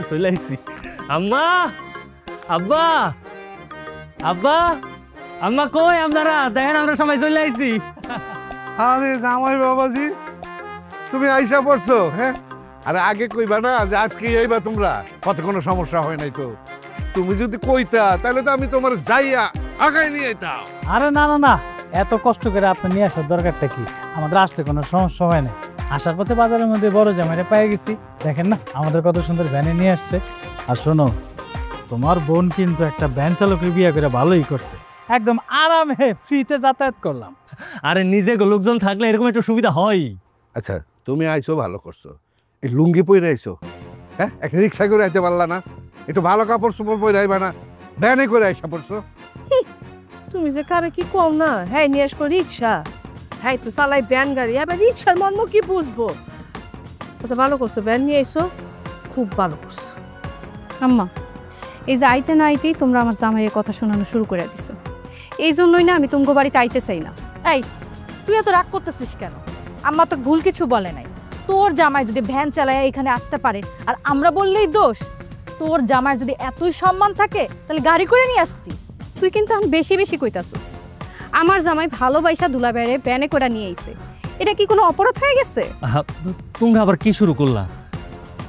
চলে আইছি। আম্মা, আব্বা, আব্বা, আম্মা কই আপনারা? দেখেন আমরা সবাই চলে আইছি। আরে জামাই বাবাজি, তুমি আইসা পড়ছো? হ্যাঁ, আরে আগে কইবা না যে আজকে আইবা তোমরা, কত কোনো সমস্যা হয় নাই তো। তুমি যদি কইতা তাহলে তো আমি তোমার যাইয়া আগায় নিয়ে আইতাম। আরে না না না, এত কষ্ট করে আপনি নিয়ে আসার দরকারটা কি? আমাদের আসতে কোনো সমস্যা হয় না। আসার পথে বাজারের মধ্যে বড় জামাইরে পেয়ে গেছি, দেখেন না আমাদের কত সুন্দর ভ্যানে নিয়ে আসছে। আর শোনো, তোমার বোন কিন্তু একটা ভ্যান চালকের বিয়ে করে ভালোই করছে, একদম আরামে ফ্রিতে যাতায়াত করলাম। আরে নিজে লোকজন থাকলে এরকম একটু সুবিধা হয়। আচ্ছা, তুমি আইছো ভালো করছো, এই লুঙ্গি পরে আইছো, হ্যাঁ একটা রিক্সা করে আইতে পারলা না? একটু ভালো কাপড় চোপড় পরে আইবা না? ভ্যানে করে আইসা পড়ছো। তুমি যে কারে কি কম না, হ্যাঁ নিয়ে আসবো রিক্সা, হ্যাঁ তো চালাই ভ্যান গাড়ি, এবার রিক্সার মর্ম কি বুঝবো? আচ্ছা ভালো করছো, ভ্যান নিয়ে এসো, খুব ভালো করছো। আম্মা, এই যে আইতে না আইতেই তোমরা আমার জামাইয়ের কথা শোনানো শুরু করে দিছো। এই জন্যই না আমি তুমগো বাড়িতে আইতে চাই না। এই তুই এত রাগ করতেছিস কেন? আম্মা তো ভুল কিছু বলে নাই। তোর জামাই যদি ভ্যান চালায় এখানে আসতে পারে আর আমরা বললেই দোষ? তোর জামাইয়ের যদি এতই সম্মান থাকে তাহলে গাড়ি করে নিয়ে আসতি। তুই কিন্তু এখন বেশি বেশি কইতাছিস। আমার জামাই ভালোবাসা দুলাভাইরে ভ্যানে করে নিয়ে আইছে, এটা কি কোনো অপরাধ হয়ে গেছে? তোমরা আবার কি শুরু করলা?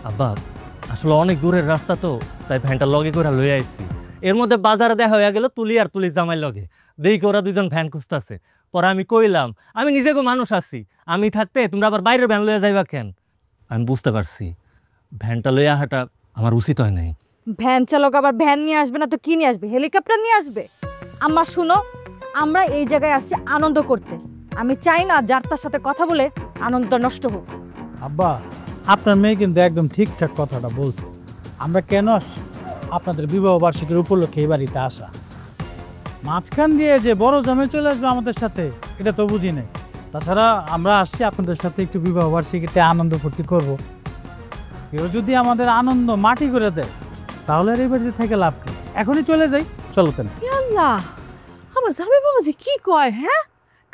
আব্বা, আসলে অনেক দূরের রাস্তা তো, তাই ভ্যানটা লগে করে লয়ে আইছি। এর মধ্যে বাজারে দেখা হয়ে গেল তুলি আর তুলির জামাই লগে, দেখি ওরা দুজন ভ্যান খুঁজতেছে। পরে আমি কইলাম আমি নিজেকে মানুষ আছি, আমি থাকতে তোমরা আবার বাইরের ভ্যান লয়ে যাইবা কেন? আমি বুঝতে পারছি ভ্যানটা লইয়া হাঁটা আমার উচিত হয় নাই। ভ্যান চালক আবার ভ্যান নিয়ে আসবে না তো কি নিয়ে আসবে? হেলিকপ্টার নিয়ে আসবে? আম্মা শুনো, আমরা এই জায়গায় আসছি আনন্দ করতে। আমি চাই না যার তার সাথে কথা বলে আনন্দটা নষ্ট হোক। আব্বা, আপনার মেয়ে কিন্তু একদম ঠিকঠাক কথাটা বলছে। আমরা কেন আসছি? আপনাদের বিবাহ বার্ষিকীর উপলক্ষে এই বাড়িতে আসা। মাঝখান দিয়ে যে বড় জামাই চলে আসবে আমাদের সাথে, এটা তো বুঝি নাই। তাছাড়া আমরা আসছি আপনাদের সাথে একটু বিবাহ বার্ষিকীতে আনন্দ ফুর্তি করবো। কেউ যদি আমাদের আনন্দ মাটি করে দেয় তাহলে আর এই বাড়িতে থেকে লাভ কি? এখনই চলে যাই, চলো তেন। আল্লাহ, আমার জামাই বাবাজি কি কয়? হ্যাঁ,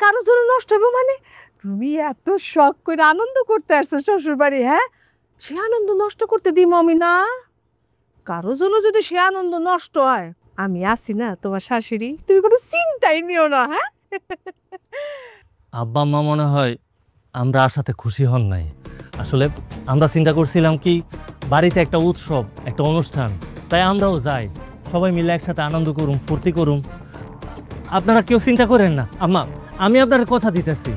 কারো জন্য নষ্ট হবে মানে? তুমি এত শখ করে আনন্দ করতে আসছো শ্বশুর বাড়ি, হ্যাঁ সে আনন্দ নষ্ট করতে দিই আমি না। কারো জন্য যদি সে আনন্দ নষ্ট হয়, আমি আছি না তোমার শাশুড়ি, তুমি কোনো চিন্তাই নিও না। হ্যাঁ আব্বা আম্মা মনে হয় আমরা আর সাথে খুশি হন নাই। আসলে আমরা চিন্তা করছিলাম কি বাড়িতে একটা উৎসব, একটা অনুষ্ঠান, তাই আমরাও যাই, সবাই মিলে একসাথে আনন্দ করুম, ফুর্তি করুম। আপনারা কেউ চিন্তা করেন না আম্মা, আমি আপনার কথা দিতেছি,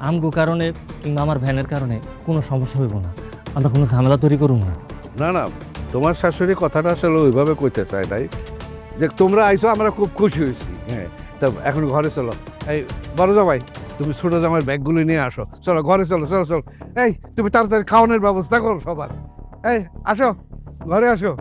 আমগো কারণে কিংবা আমার ভ্যানের কারণে কোনো সমস্যা হইব না, আমরা কোনো ঝামেলা তৈরি করুম না। না না, তোমার শাশুড়ি কথাটা আসলে ওইভাবে কইতে চায় নাই, যে তোমরা আইসো আমরা খুব খুশি হয়েছি। হ্যাঁ, তা এখন ঘরে চলো। এই বড় জামাই, তুমি ছোট জামাইয়ের ব্যাগগুলো নিয়ে আসো, চলো ঘরে চলো, চলো চলো। এই তুমি তাড়াতাড়ি খাওয়ানোর ব্যবস্থা করো সবার। এই আসো, ঘরে আসো।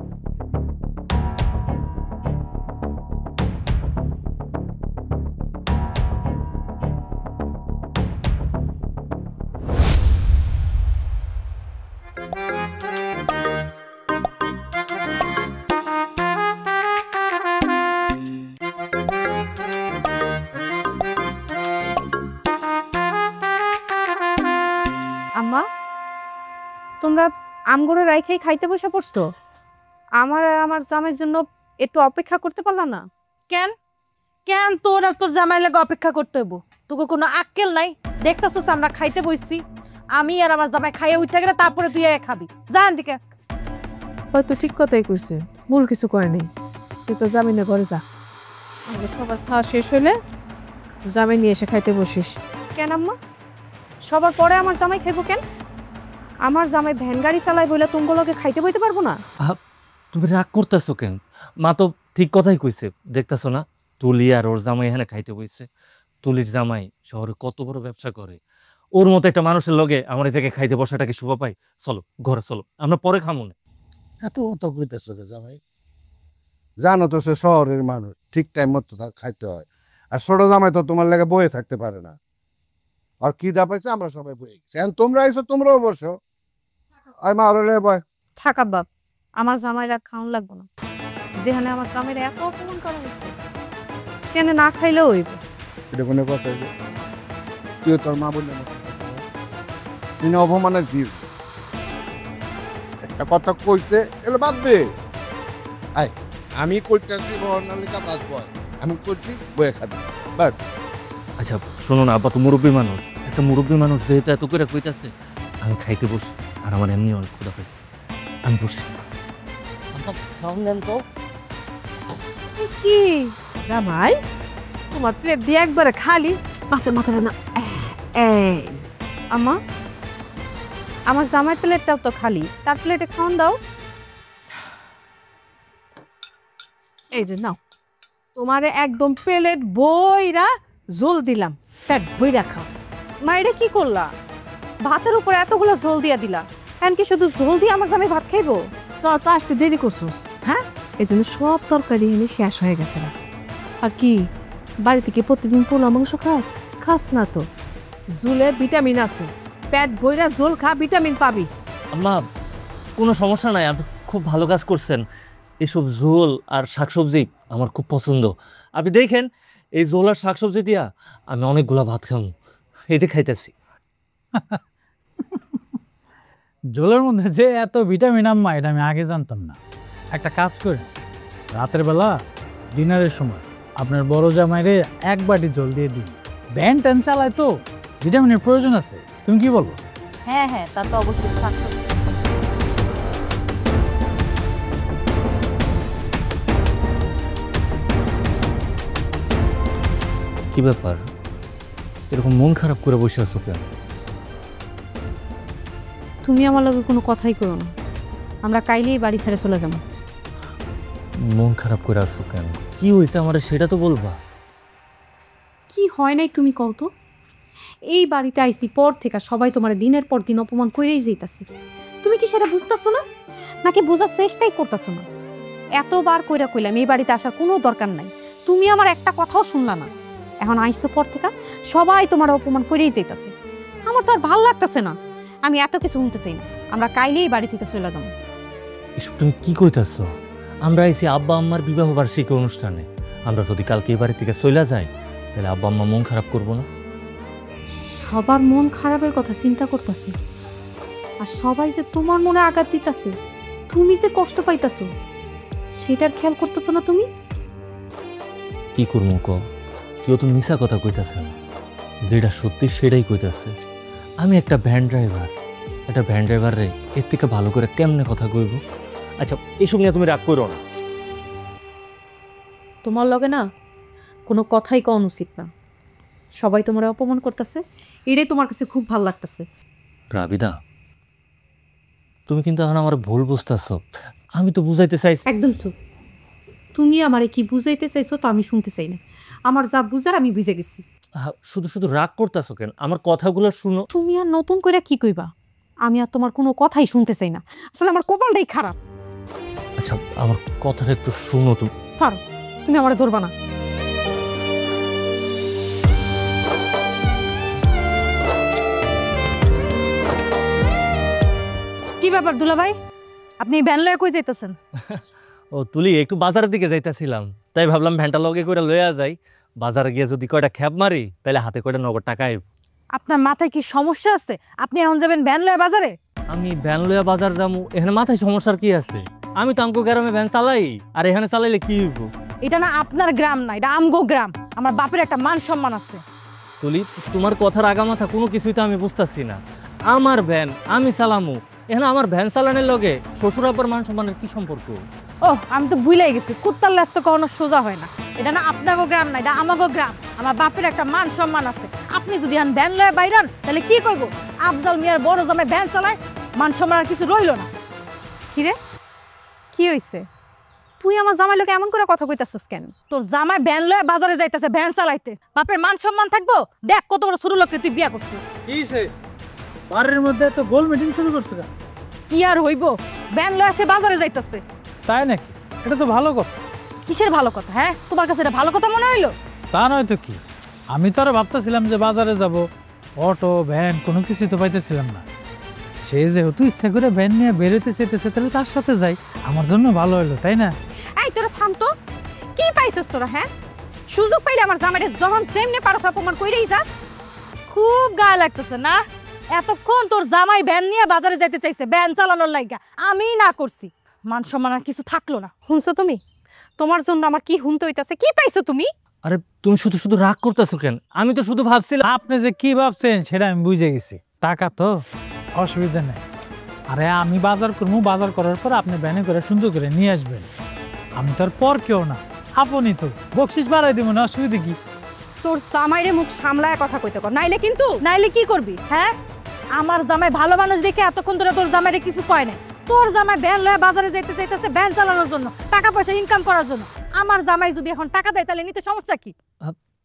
আম্মা, তোমরা আমগুলো রাইখাই খাইতে বসে পড়ছো? আমার আর আমার জামাইয়ের জন্য একটু অপেক্ষা করতে পারলা না? কেন কেন তোর আর তোর জামাই লাগে অপেক্ষা করতে হইব? তোকে কোনো আক্কেল নাই? দেখতেছিস আমরা খাইতে বসছি, আমি আর আমার জামাই খাইয়ে উঠে গেলে তারপরে তুই খাবি। জান দিকে। হয়তো ঠিক কথাই কইছে, ভুল কিছু করে নেই। তুই তো জামিনে ঘরে যা, আমাদের সবার খাওয়া শেষ হইলে জামাই নিয়ে এসে খাইতে বসিস। কেন আম্মা, সবার পরে আমার জামাই খাইবো কেন? আমার জামাই ভ্যান গাড়ি চালাই বলে তুমগুলোকে খাইতে বইতে পারবো না? তুমি রাগ করতেছো কেন? মা তো ঠিক কথাই কইছে, দেখতেছো না তুলি আর ওর জামাই এখানে খাইতে বইছে। তুলির জামাই শহরে কত বড় ব্যবসা করে, ওর মতো একটা মানুষের লগে আমার এই জায়গায় খাইতে বসাটাকে শোভা পাই? চলো ঘরে চলো, আমরা পরে খামো না। এত কথা কইতেছো রে জামাই? জানো তো সে শহরের মানুষ, ঠিক টাইম মতো তার খাইতে হয়। আর ছোট জামাই তো তোমার লাগে বয়ে থাকতে পারে না। আর কি দা পাইছে আমরা সবাই বয়ে গেছি, এখন তোমরা আইসো, তোমরাও বসো। আয় মা, আরো লে বয়। থাকা বাপ, আমার জামাইরা খাওয়ান লাগবো না। যেখানে আমার জামাইরা এত অপমান করা হয়েছে সেখানে না খাইলেও হইব। এটা কোনো কথা হইলো? তুই তোর মা বললে না, তুই অপমানের কি? একটা কথা কইছে এলে বাদ দে। আয় আমি কইতেছি বর্ণালিকা বাঁচবো, আমি কইছি বয়ে খাবি বাস। আচ্ছা শোনো না, আব্বা তো মুরব্বী মানুষ, একটা মুরব্বী মানুষ যেহেতু এত করে কইতাছে, আমি খাইতে বসি। আর আমার এমনি অনেক ক্ষুধা পাইছে, আমি বসি। খাওন দেন তো। কি জামাই, তোমার প্লেট দিয়ে একবারে খালি, মাছের মাথাটা না। এই আম্মা, আমার জামাই প্লেটটাও তো খালি, তার প্লেটে খাওন দাও। এই যে নাও, তোমারে একদম প্লেট বইরা ঝোল দিলাম, পেট বইরা খাও। মা এটা কি করলা? ভাতের উপরে এতগুলো ঝোল দিয়া দিলা, এমনকি শুধু ঝোল দিয়ে আমার জামাই ভাত খাইবো? তোরা তো আসতে দেরি করছোস, হ্যাঁ? এই জন্য সব তরকারি এনে শেষ হয়ে গেছে না। আর কি বাড়ি থেকে প্রতিদিন পোলা মাংস খাস? খাস না তো। ঝোলে ভিটামিন আছে, পেট বইরা ঝোল খা, ভিটামিন পাবি। আম্মা কোনো সমস্যা নাই, আপনি খুব ভালো কাজ করছেন। এসব ঝোল আর শাকসবজি আমার খুব পছন্দ। আপনি দেখেন এই ঝোল আর শাকসবজি দিয়া আমি অনেকগুলা ভাত খাবো, এতে খাইতেছি। ঝোলের মধ্যে যে এত ভিটামিন আম্মা, এটা আমি আগে জানতাম না। একটা কাজ করে রাতের বেলা ডিনারের সময় আপনার বড় জামাইরে এক বাটি জল দিয়ে দিন। ভ্যান ট্যান চালায় তো, ভিটামিনের প্রয়োজন আছে। তুমি কি বলো? হ্যাঁ হ্যাঁ, তা তো অবশ্যই শাকসবজি। কি ব্যাপার, এরকম মন খারাপ করে বসে আছো কেন? তুমি আমার লগে কোনো কথাই করো না, আমরা কাইলেই বাড়ি ছেড়ে চলে যাবো। মন খারাপ করে আছো কেন? কি হয়েছে আমার সেটা তো বলবা। কি হয় নাই তুমি কও তো? এই বাড়িতে আইসি পর থেকে সবাই তোমার দিনের পর দিন অপমান করেই যেতেছে। তুমি কি সেটা বুঝতেছো না, নাকি বোঝার চেষ্টাই করতেছো না? এতবার কইরা কইলাম এই বাড়িতে আসার কোনো দরকার নাই, তুমি আমার একটা কথাও শুনলা না। এখন আইসো পর থেকে সবাই তোমার অপমান করেই যেতেছে। আমার তো আর ভালো লাগতেছে না, আমি এত কিছু শুনতে চাই না। আমরা কাইলেই বাড়ি থেকে চলে যাবো। এসব তুমি কি কইতাছো? আমরা আইছি আব্বা আম্মার বিবাহ বার্ষিকী অনুষ্ঠানে। আমরা যদি কালকে এই বাড়ি থেকে চলে যাই, তাহলে আব্বা আম্মা মন খারাপ করবো না? সবার মন খারাপের কথা চিন্তা করতেছে, আর সবাই যে তোমার মনে আঘাত দিতেছে, তুমি যে কষ্ট পাইতেছো সেটার খেয়াল করতেছো না তুমি? কি করবো ক? কেউ তো মিছা কথা কইতাছে না, যেটা সত্যি সেটাই কইতাছে। আমি একটা ভ্যান ড্রাইভার, একটা ভ্যান ড্রাইভার রে এর থেকে ভালো করে কেমনে কথা কইব? আচ্ছা এইসব নিয়ে তুমি রাগ করো না। তোমার লগে না কোনো কথাই কওয়া উচিত না। সবাই তোমার অপমান করতেছে, এটাই তোমার কাছে খুব ভালো লাগতেছে। রাবিদা, তুমি কিন্তু এখন আমার ভুল বুঝতেছো। আমি তো বুঝাইতে চাইছি। একদম চুপ। তুমি আমারে কি বুঝাইতে চাইছো তো আমি শুনতে চাই না। আমার যা বুঝার আমি বুঝে গেছি। শুধু শুধু রাগ করতেছো কেন? আমার কথাগুলো শুনো। তুমি আর নতুন করে কি কইবা? আমি আর তোমার কোনো কথাই শুনতে চাই না। আসলে আমার কপালটাই খারাপ। আচ্ছা আমার কথাটা একটু শুনো তুমি। ছাড়ো, তুমি আমারে ধরবা না। কি ব্যাপার দুলা ভাই, আপনি ভ্যান লয়ে কই যাইতেছেন? ও তুলি, একটু বাজারের দিকে যাইতেছিলাম, তাই ভাবলাম ভ্যানটা লগে করে লইয়া যাই। বাজারে গিয়ে যদি কয়টা খ্যাপ মারি, তাহলে হাতে কয়টা নগদ টাকা আইব। আপনার মাথায় কি সমস্যা আছে? আপনি এখন যাবেন ভ্যান লয়ে বাজারে? আমি ভ্যান লইয়া বাজার যাবো, এখানে মাথায় সমস্যার কি আছে? আমি তো আমগো গ্রামে ভ্যান চালাই, আর এখানে চালাইলে কি হইব? এটা না আপনার গ্রাম না, এটা আমগো গ্রাম। আমার বাপের একটা মান সম্মান আছে। তুলি, তোমার কথার আগামাথা কোনো কিছুই তো আমি বুঝতেছি না। আমার ভ্যান আমি চালামু, এখানে আমার ভ্যান চালানোর লগে শ্বশুর আব্বার মান সম্মানের কি সম্পর্ক? ও আমি তো ভুলাই গেছি, কুত্তার লেজ তো কখনো সোজা হয় না। এটা না আপনাগো গ্রাম না, এটা আমাগো গ্রাম। আমার বাপের একটা মান সম্মান আছে। আপনি যদি এখন ভ্যান লয়ে বাইরান, তাহলে কি কইব? আফজাল মিয়ার বড় জামাই ভ্যান চালায়, মান সম্মান আর কিছু রইল না। কিরে, কি হইছে? তুই আমার জামাই লোকে এমন করে কথা কইতাছস কেন? তোর জামাই ভ্যান লয়ে বাজারে যাইতেছে ভ্যান চালাইতে, বাপের মান সম্মান থাকবো? দেখ কত বড় ছোট লোককে তুই বিয়া করছিস। কিসে বাড়ির মধ্যে তো গোল মিটিং শুরু করছো কেন? কি আর হইব, ভ্যান লয়ে সে বাজারে যাইতেছে। তাই নাকি? এটা তো ভালো কথা। কিসের ভালো কথা? হ্যাঁ, তোমার কাছে এটা ভালো কথা মনে হইলো? তা নয় তো কি, আমি তো আর ভাবতেছিলাম যে বাজারে যাব, অটো ভ্যান কোনো কিছুই তো পাইতেছিলাম না। সে যেহেতু ইচ্ছা করে ভ্যান নিয়ে বেরোতে চেতেছে, তাহলে তার সাথে যাই, আমার জন্য ভালো হলো, তাই না? এই তোরা থাম তো, কি পাইছস তোরা? হ্যাঁ, সুযোগ পাইলে আমার জামাইরে যখন সেমনে পারস অপমান কইরেই যাস। খুব গায়ে লাগতেছে না? এতক্ষণ তোর জামাই ভ্যান নিয়ে বাজারে যাইতে চাইছে ভ্যান চালানোর লাইগা আমি না করছি, মান সম্মান আর কিছু থাকলো না। শুনছো তুমি? তোমার জন্য আমার কি হুনতে হইতাছে, কি পাইছো তুমি? আরে তুমি শুধু শুধু রাগ করতেছো কেন? আমি তো শুধু ভাবছিলাম। আপনি যে কি ভাবছেন সেটা আমি বুঝে গেছি। টাকা তো অসুবিধা নেই। আরে আমি বাজার করবো, বাজার করার পর আপনি ভ্যানে করে সুন্দর করে নিয়ে আসবেন। আমি তো আর পর কেউ না, আপনি তো বকশিস বাড়াই দিব না, অসুবিধা কি? তোর জামাইরে মুখ সামলায় কথা কইতে কর, নাইলে কিন্তু। নাইলে কি করবি? হ্যাঁ, আমার জামাই ভালো মানুষ দেখে এতক্ষণ ধরে তোর জামাইরে কিছু কয় নাই। তোর জামাই ভ্যান লয়ে বাজারে যাইতে চাইতেছে ভ্যান চালানোর জন্য, টাকা পয়সা ইনকাম করার জন্য। আমার জামাই যদি এখন টাকা দেয় তাহলে নিতে সমস্যা কি?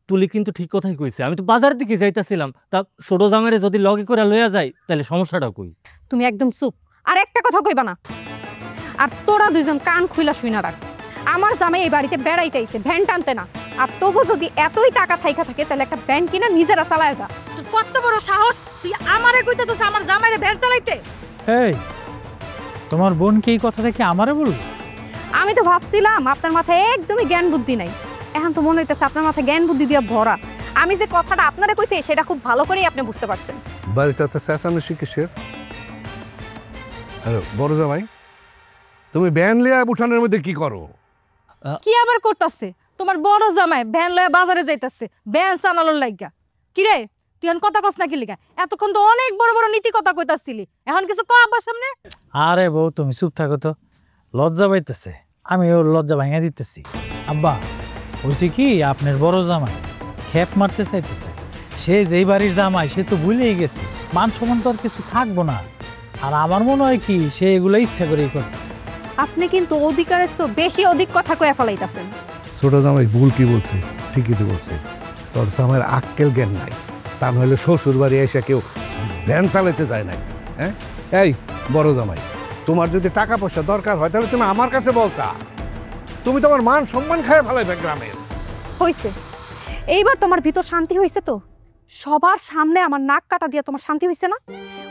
তুলি কিন্তু ঠিক কথাই কইছে। আমি তো বাজারের দিকে যাইতাছিলাম, তা ছোট জামাইরে যদি লগে করে লইয়া যাই তাহলে সমস্যাটা কই? তুমি একদম চুপ, আর একটা কথা কইবা না। আর তোরা দুইজন কান খুইলা শুইনা রাখ। আমার জামাই এই বাড়িতে বেড়াইতে আইছে, ভ্যান টানতে না। আর তোগো যদি এতই টাকা থাইকা থাকে তাহলে একটা ভ্যান কিনা নিজেরা চালায় যা। তোর কত বড় সাহস, তুই আমারে কইতেছিস আমার জামাইরে ভ্যান চালাইতে? এই তোমার বোন কি এই কথাটা কি আমারে বলবো? আমি তো ভাবছিলাম আপনার মাথায় একদমই জ্ঞান বুদ্ধি নাই, এখন তো মনে হইতেছে আপনার মাথায় জ্ঞান বুদ্ধি দিয়ে ভরা। আমি যে কথাটা আপনারে কইছি সেটা খুব ভালো করেই আপনি বুঝতে পারছেন। বাড়িতে তো চেঁচামেচি কিসের? আরে বড় জামাই, তুমি ভ্যান লিয়া উঠানের মধ্যে কি করো? কি আবার করতেছে? তোমার বড় জামাই ভ্যান লয়ে বাজারে যাইতেছে ভ্যান চালানোর লাইগা। কি রে, তুই এখন কথা কস না কি লিগা? এতক্ষণ তো অনেক বড় বড় নীতি কথা কইতাছিলি, এখন কিছু কও আব্বার সামনে? আরে বউ তুমি চুপ থাকো তো, লজ্জা পাইতেছে, আমি ওর লজ্জা ভাঙা দিতেছি। আব্বা বলছি কি, আপনার বড় জামাই খেপ মারতে চাইতেছে। সে যেই বাড়ির জামাই সে তো ভুলেই গেছে, মান সম্মান তো আর কিছু থাকবো না। আর আমার মনে হয় কি সে এগুলো ইচ্ছা করেই করতেছে। আপনি কিন্তু অধিকারের তো বেশি অধিক কথা কয়ে ফেলাইতাছেন। ছোট জামাই ভুল কি বলছে? ঠিকই তো বলছে। তোর জামাইয়ের আক্কেল জ্ঞান নাই, তা নইলে শ্বশুর বাড়ি এসে কেউ ভ্যান চালাইতে যায় না। হ্যাঁ, এই বড় জামাই, তোমার যদি টাকা পয়সা দরকার হয় তাহলে তুমি আমার কাছে বলতা। তুমি তোমার মান সম্মান খায় ফেলাইবে গ্রামের। হইছে, এইবার তোমার ভিতর শান্তি হইছে তো? সবার সামনে আমার নাক কাটা দিয়ে তোমার শান্তি হইছে না?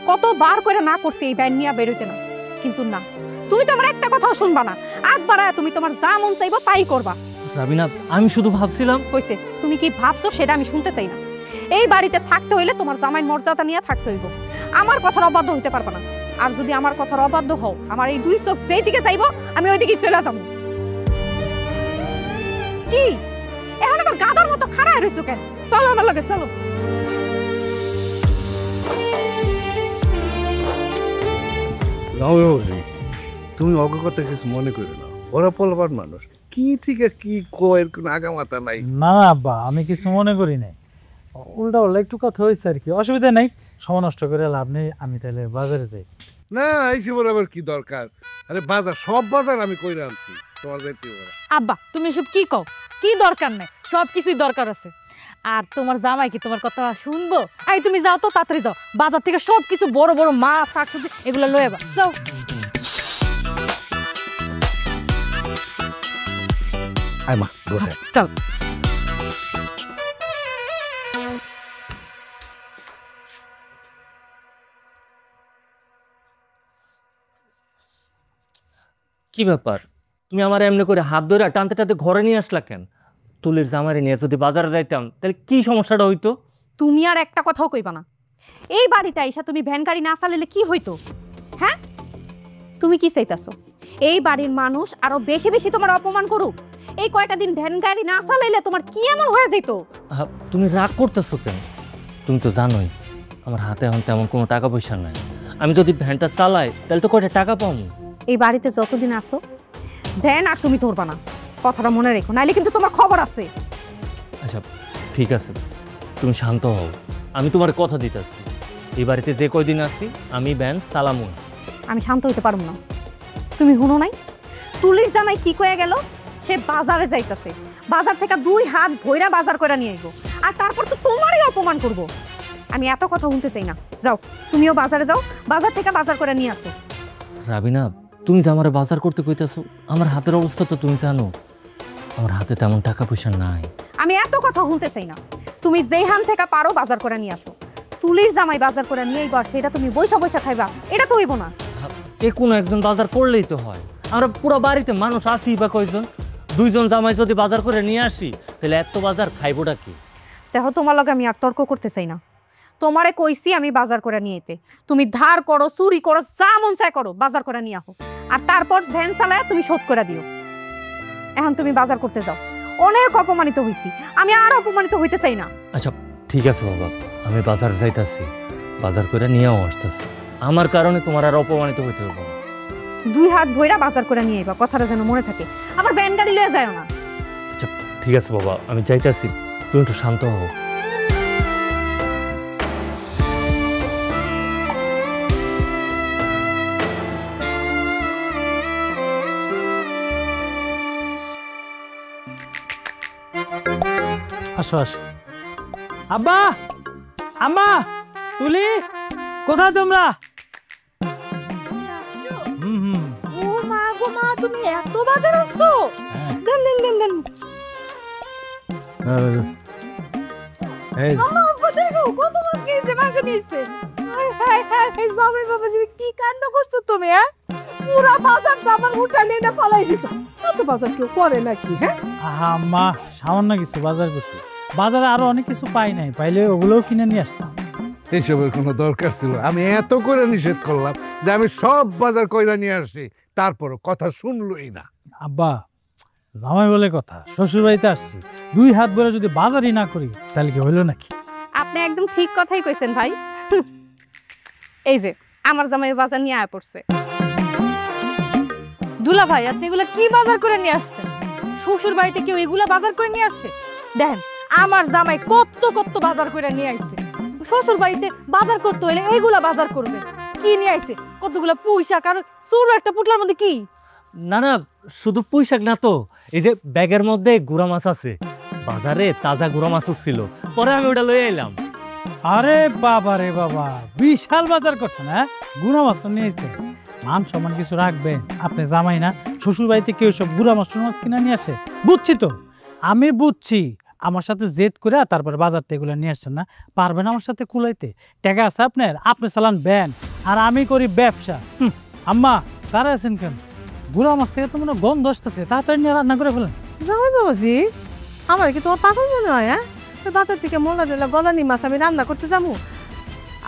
কতবার করে না করছি এই ব্যান নিয়ে বেরোইতে না, কিন্তু না, তুমি তো আমার একটা কথাও শুনবা না। আগ বাড়ায় তুমি তোমার যা মন চাইবো তাই করবা। রাবিনা, আমি শুধু ভাবছিলাম। হইছে, তুমি কি ভাবছো সেটা আমি শুনতে চাই না। এই বাড়িতে থাকতে হইলে তোমার জামাইয়ের মর্যাদা নিয়ে থাকতে হইব, আমার কথার অবাধ্য হইতে পারবা না। আর যদি আমার কথার অবাধ্য হও, আমার এই দুই চোখ যেই দিকে চাইবো আমি ওই দিকেই চলে যাবো। কি এখন আবার গাধার মতো খাড়ায় রইছো কেন? চলো আমার লগে, চলো। তুমি অজ্ঞতা কিছু মনে করো না, ওরা পোলাপান মানুষ, কি থেকে কি কয়ের কোনো আগামাতা নাই। না না আব্বা, আমি কিছু মনে করি নাই, উল্টা উল্টা একটু কথা হয়েছে আর কি, অসুবিধা নেই। সময় নষ্ট করে লাভ নেই, আমি তাহলে বাজারে যাই। না, এই সময় আবার কি দরকার? আরে বাজার, সব বাজার আমি কইরা আনছি, তোমার যাইতে হবে না। আব্বা তুমি এসব কি কও? কি দরকার নাই, সব কিছুই দরকার আছে। আর তোমার জামাই কি তোমার কথা শুনবো? এই তুমি যাও তো, তাড়াতাড়ি যাও, বাজার থেকে সব কিছু বড় বড় মাছ শাকসবজি এগুলো লয়ে আবা, যাও। আয় মা, বসে। চল। কি ব্যাপার, তুমি আমার এমনি করে হাত ধরে টানতে টানতে ঘরে নিয়ে আসলা কেন? তুলির জামাইরে নিয়ে যদি বাজারে যাইতাম তাহলে কি সমস্যাটা হইতো? তুমি আর একটা কথাও কইবা না। এই বাড়িতে আইসা তুমি ভ্যান গাড়ি না চালালে কি হইতো? হ্যাঁ, তুমি কি চাইতাছো এই বাড়ির মানুষ আরো বেশি বেশি তোমার অপমান করুক? এই কয়টা দিন ভ্যান গাড়ি না চালাইলে তোমার কি এমন হয়ে যেত? তুমি রাগ করতেছো কেন? তুমি তো জানোই আমার হাতে এখন তেমন কোনো টাকা পয়সা নাই। আমি যদি ভ্যানটা চালাই তাহলে তো কয়টা টাকা পাবো। এই বাড়িতে যতদিন আসো ভ্যান আর তুমি ধরবা না, কথাটা মনে রেখো, নাইলে কিন্তু তোমার খবর আছে। আচ্ছা ঠিক আছে, তুমি শান্ত হও, আমি তোমার কথা দিতেছি, এই বাড়িতে যে কয়দিন আছি আমি ভ্যান চালামু। আমি শান্ত হইতে পারবো না। তুমি শুনো নাই তুলির জামাই কি কয়ে গেল? সে বাজারে যাইতাছে, বাজার থেকে 2 হাত ভইরা বাজার করে নিয়ে আইবো, আর তারপর তো তোমারই অপমান করবো। আমি এত কথা শুনতে চাই না, যাও তুমিও বাজারে যাও, বাজার থেকে বাজার করে নিয়ে আসো। রাবিনা, তুমি যে আমার বাজার করতে কইতাছো, আমার হাতের অবস্থা তো তুমি জানো, আমার হাতে তেমন টাকা পয়সা নাই। আমি এত কথা শুনতে চাই না, তুমি যেই হান থেকে পারো বাজার করে নিয়ে আসো। তুলির জামাই বাজার করে নিয়ে আইবা, সেটা তুমি বৈশা বৈশা খাইবা, এটা তো হইব না। যে কোনো একজন বাজার করলেই তো হয়, আমরা পুরো বাড়িতে মানুষ আসি বা কয়জন? 2 জন জামাই যদি বাজার করে নিয়ে আসি তাহলে এত বাজার খাইবোটা কি? দেখো তোমার লগে আমি আর তর্ক করতে চাই না। তোমারে কইছি আমি বাজার করে নিয়ে যেতে, তুমি ধার করো, চুরি করো, যা মন চায় করো, বাজার করে নিয়ে আহো, আর তারপর ভ্যান চালায় তুমি শোধ করে দিও। এখন তুমি বাজার করতে যাও। অনেক অপমানিত হইছি, আমি আর অপমানিত হইতে চাই না। আচ্ছা ঠিক আছে বাবা, আমি বাজার যাইতাছি, বাজার করে নিয়েও আসতেছি। আমার কারণে তোমার আর অপমানিত হইতে হবে না। 2 হাত ভইরা বাজার করে নিয়ে আইবা, কথাটা যেন মনে থাকে। আবার ভ্যান গাড়ি লয়ে যায় না। আচ্ছা ঠিক আছে বাবা, আমি যাইতাছি, তুমি একটু শান্ত হও। আসো আসো। আব্বা, আম্মা, তুলি, কোথায় তোমরা? ও মা গো মা, তুমি এত বাজার আসছো? দেন দেন দেন দেন। এই আম্মা আব্বা দেখো কত মাছ কিনছে, মাছ নিয়েছে। হায় হায় হায়, এই জামাই বাবাজি কি কাণ্ড করছো তুমি? হ্যাঁ, পুরা বাজার আমার উঠালে না পালাই দিছো। কত বাজার কেউ করে নাকি? হ্যাঁ আম্মা, সামান্য কিছু বাজার করছি, বাজারে আরো অনেক কিছু পাই নাই, পাইলে ওগুলোও কিনে নিয়ে আসতাম। এইসবের কোনো দরকার ছিল? আমি এত করে নিষেধ করলাম যে আমি সব বাজার কইরা নিয়ে আসছি, তারপরও কথা শুনলই না। আব্বা, জামাই বলে কথা, শ্বশুর বাড়িতে আসছি, 2 হাত ভরে যদি বাজারই না করি তাহলে কি হইলো নাকি? আপনি একদম ঠিক কথাই কইছেন ভাই। এই যে আমার জামাই বাজার নিয়ে আয়া পড়ছে। দুলা ভাই, আপনি এগুলা কি বাজার করে নিয়ে আসছেন? শ্বশুর বাড়িতে কেউ এগুলা বাজার করে নিয়ে আসে? দেখেন, আমার জামাই কত কত বাজার করে নিয়ে আসছে। শ্বশুর বাড়িতে বাজার করতে হলে এইগুলা বাজার করবে। কি নিয়ে আসছে? কতগুলা পুঁইশাক আর ছোট একটা পুটলার মধ্যে কি? না না, শুধু পুঁই শাক না তো, এই যে ব্যাগের মধ্যে গুড়া মাছ আছে, বাজারে তাজা গুড়া মাছ ছিল, পরে আমি ওটা লয়ে এলাম। আরে বাবা রে বাবা, বিশাল বাজার করছেন। হ্যাঁ, গুড়া মাছ নিয়েছে, মান সম্মান কিছু রাখবেন। আপনি জামাই না, শ্বশুর বাড়িতে কেউ সব গুড়া মাছ কিনে নিয়ে আসে? বুঝছি তো, আমি বুঝছি। আমার সাথে জেদ করে তারপরে বাজার থেকে এগুলো নিয়ে আসছেন না, পারবেন আমার সাথে কুলাইতে? টাকা আছে আপনার, আপনি চালান ব্যান আর আমি করি ব্যবসা। আম্মা, তারা আছেন কেন? গুড়া মাছ থেকে তো মনে হয় গন্ধ আসতেছে, তাড়াতাড়ি নিয়ে রান্না করে ফেলেন। জামাই বাবাজি, আমার কি তোমার পাগল মনে হয়? হ্যাঁ, বাজার থেকে মোলা টোলা গলানি মাছ আমি রান্না করতে যাবো?